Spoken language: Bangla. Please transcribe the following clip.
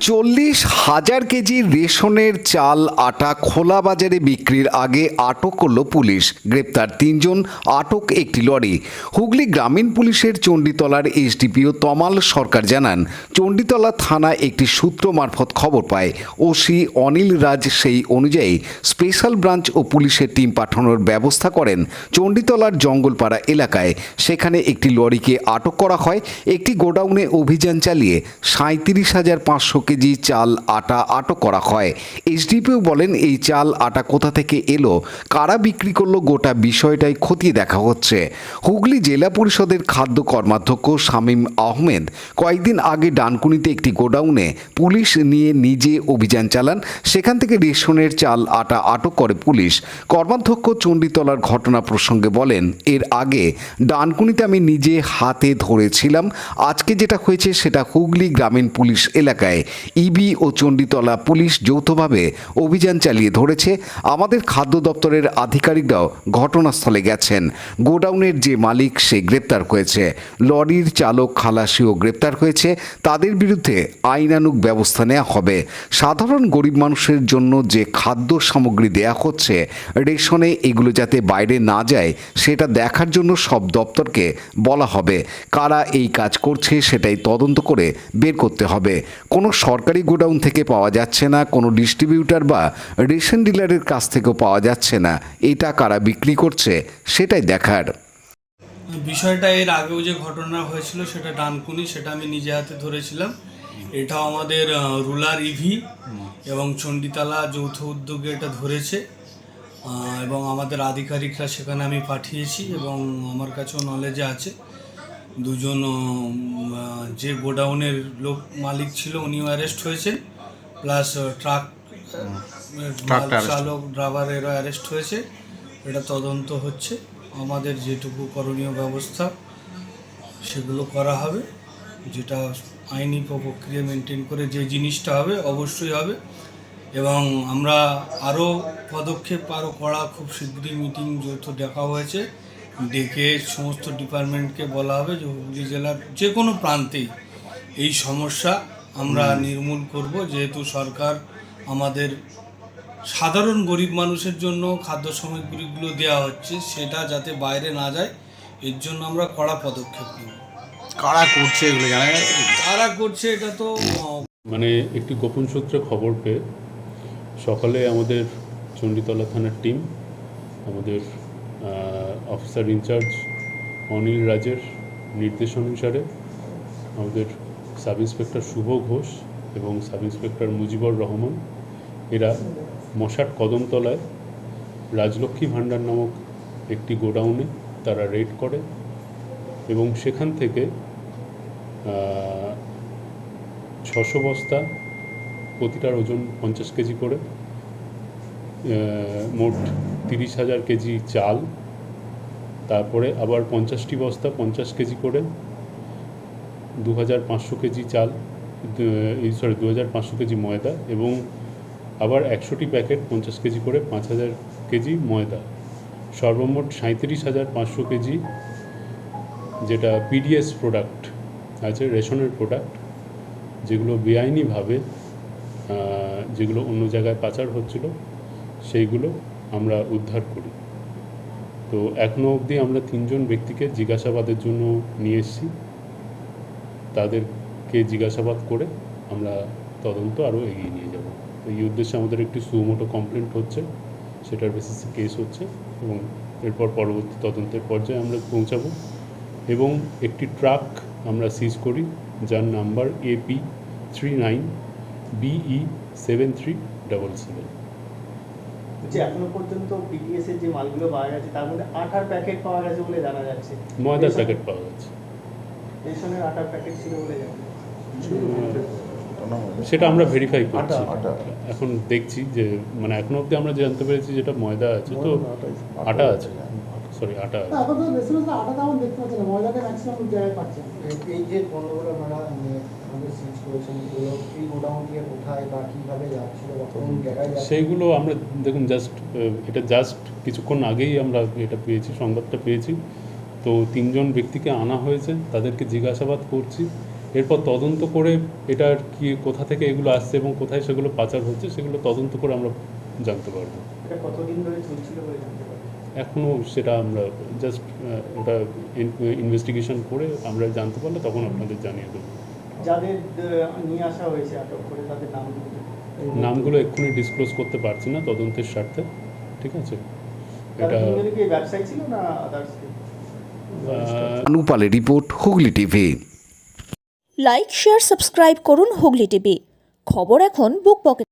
40,000 কেজি রেশনের চাল আটা খোলা বাজারে বিক্রির আগে আটক করল পুলিশ। গ্রেপ্তার 3 জন, আটক একটি লরি। হুগলি গ্রামীণ পুলিশের চণ্ডীতলার এসডিপিও তমাল সরকার জানান, চণ্ডীতলা থানায় একটি সূত্র মারফত খবর পায়। ওসি অনিল রাজ সেই অনুযায়ী স্পেশাল ব্রাঞ্চ ও পুলিশের টিম পাঠানোর ব্যবস্থা করেন চণ্ডীতলার জঙ্গলপাড়া এলাকায়। সেখানে একটি লরিকে আটক করা হয়। একটি গোডাউনে অভিযান চালিয়ে 37,500 কেজি চাল আটা আটক করা হয়। এসডিপিও বলেন, এই চাল আটা কোথা থেকে এলো, কারা বিক্রি করলো, গোটা বিষয়টাই খতিয়ে দেখা হচ্ছে। হুগলি জেলা পরিষদের খাদ্য কর্মাধ্যক্ষ শামীম আহমেদ কয়েকদিন আগে ডানকুনিতে একটি গোডাউনে পুলিশ নিয়ে নিজে অভিযান চালান। সেখান থেকে রেশনের চাল আটা আটক করে পুলিশ। কর্মাধ্যক্ষ চণ্ডীতলার ঘটনা প্রসঙ্গে বলেন, এর আগে ডানকুনিতে আমি নিজে হাতে ধরেছিলাম। আজকে যেটা হয়েছে সেটা হুগলি গ্রামীণ পুলিশ এলাকায় ইবি ও চণ্ডীতলা পুলিশ যৌথভাবে অভিযান চালিয়ে ধরেছে। আমাদের খাদ্য দপ্তরের আধিকারিকরাও ঘটনাস্থলে গেছেন। গোডাউনের যে মালিক সে গ্রেপ্তার হয়েছে। লরির চালক খালাসিও গ্রেপ্তার হয়েছে। তাদের বিরুদ্ধে আইনানুগ ব্যবস্থা নেওয়া হবে। সাধারণ গরিব মানুষের জন্য যে খাদ্য সামগ্রী দেয়া হচ্ছে রেশনে, এগুলো যাতে বাইরে না যায় সেটা দেখার জন্য সব দপ্তরকে বলা হবে। কারা এই কাজ করছে সেটাই তদন্ত করে বের করতে হবে। কোনো সরকারি গোডাউন থেকে পাওয়া যাচ্ছে না, কোনো ডিস্ট্রিবিউটর বা রেশন ডিলারের কাছ থেকেও পাওয়া যাচ্ছে না। এটা কারা বিক্রি করছে সেটাই দেখার। বিষয়টা এর আগেও যে ঘটনা হয়েছিল সেটা ডানকুনি, সেটা আমি নিজে হাতে ধরেছিলাম। এটা আমাদের রুলার ইভি এবং চণ্ডীতলা যৌথ উদ্যোগে এটা ধরেছে এবং আমাদের আধিকারিকরা সেখানে আমি পাঠিয়েছি এবং আমার কাছেও নলেজে আছে। দুজন যে গোডাউনের মালিক ছিল উনিও অ্যারেস্ট হয়েছেন, প্লাস ট্রাক চালক ড্রাইভারেরও অ্যারেস্ট হয়েছে। এটা তদন্ত হচ্ছে। আমাদের যেটুকু করণীয় ব্যবস্থা সেগুলো করা হবে, যেটা আইনি প্রক্রিয়া মেনটেন করে যে জিনিসটা হবে অবশ্যই হবে। এবং আমরা আরও পদক্ষেপ আরও করা, খুব শীঘ্রই মিটিং যৌথ ডাকা হয়েছে, ডেকে সমস্ত ডিপার্টমেন্টকে বলা হবে যে হুগলি জেলার যে কোনো প্রান্তেই এই সমস্যা আমরা নির্মূল করব। যেহেতু সরকার আমাদের সাধারণ গরিব মানুষের জন্য খাদ্য সামগ্রীগুলো দেওয়া হচ্ছে, সেটা যাতে বাইরে না যায় এর জন্য আমরা কড়া পদক্ষেপ নেব। কারা করছে এগুলো জানা যায়? কারা করছে এটা তো মানে একটি গোপন সূত্রে খবর পেয়ে সকালে আমাদের চণ্ডীতলা থানার টিম, আমাদের অফিসার ইনচার্জ অনিল রাজের নির্দেশ অনুসারে আমাদের সাব ইন্সপেক্টর শুভ ঘোষ এবং সাব ইন্সপেক্টর মুজিবুর রহমান এরা মশাট কদমতলায় রাজলক্ষ্মী ভাণ্ডার নামক একটি গোডাউনে তারা রেড করে এবং সেখান থেকে 600 বস্তা, প্রতিটার ওজন 50 কেজি করে, মোট 30,000 কেজি চাল, তারপরে আবার 50টি বস্তা 50 কেজি করে, 2,500 কেজি চাল, 2,500 কেজি ময়দা এবং আবার 100টি প্যাকেট 50 কেজি করে 5,000 কেজি ময়দা, সর্বমোট 37,500 কেজি যেটা পিডিএস প্রোডাক্ট আছে, রেশনের প্রোডাক্ট, যেগুলো বেআইনিভাবে যেগুলো অন্য জায়গায় পাচার হচ্ছিল সেইগুলো আমরা উদ্ধার করি। তো এখনও অবধি আমরা 3 জন ব্যক্তিকে জিজ্ঞাসাবাদের জন্য নিয়ে এসেছি। তাদেরকে জিজ্ঞাসাবাদ করে আমরা তদন্ত আরও এগিয়ে নিয়ে যাব। তো এই উদ্দেশ্যে আমাদের একটি সুমোটো কমপ্লেন্ট হচ্ছে, সেটার বেসিসে কেস হচ্ছে এবং এরপর পরবর্তী তদন্তের পর্যায়ে আমরা পৌঁছাবো। এবং একটি ট্রাক আমরা সিজ করি যার নাম্বার AP39BE7377। যে এখনো পর্যন্ত পিটিএস এর যে মালগুলো পাওয়া গেছে তার মধ্যে আটার প্যাকেট পাওয়া গেছে বলে জানা যাচ্ছে, ময়দার প্যাকেট পাওয়া গেছে, রেশনের আটার প্যাকেট ছিল বলে জানা যাচ্ছে। সেটা আমরা ভেরিফাই করছি। এখন দেখছি যে মানে এখনো অবধি আমরা জানতে পেরেছি যেটা ময়দা আছে, তো আটা আছে, সরি আটা আছে। এই যে পণ্যগুলো আপনারা আমাদের সিজ করেছেন, এগুলো এই গোডাউন থেকে কোথায় বা কীভাবে যাচ্ছিল বা কোন জায়গায় যাচ্ছিল? সেইগুলো আমরা দেখুন এটা জাস্ট কিছুক্ষণ আগেই আমরা এটা পেয়েছি, সংবাদটা পেয়েছি। তো 3 জন ব্যক্তিকে আনা হয়েছে, তাদেরকে জিজ্ঞাসাবাদ করছি এরপর তদন্ত করে এটার কি কোথা থেকে এগুলো আসছে এবং কোথায় সেগুলো পাচার হচ্ছে সেগুলো তদন্ত করে আমরা জানতে পারবো। এটা কতদিন ধরে চলছিল বলে জানতে পারবেন? এখনও সেটা আমরা জাস্ট ওটা ইনভেস্টিগেশন করে আমরা জানতে পারলে তখন আপনাদের জানিয়ে দেবো। যাদের নিয়ে আসা হয়েছে আটক করে তাদের নামগুলো এক্ষুনি ডিসক্লোজ করতে পারছি না তদন্তের স্বার্থে, ঠিক আছে? এটা কি ব্যবসায়ী ছিল না আদার্স? অনুপালের report, Hooghly TV. Like, share, subscribe করুন হুগলি টিভি। খবর এখন বুক পকেট।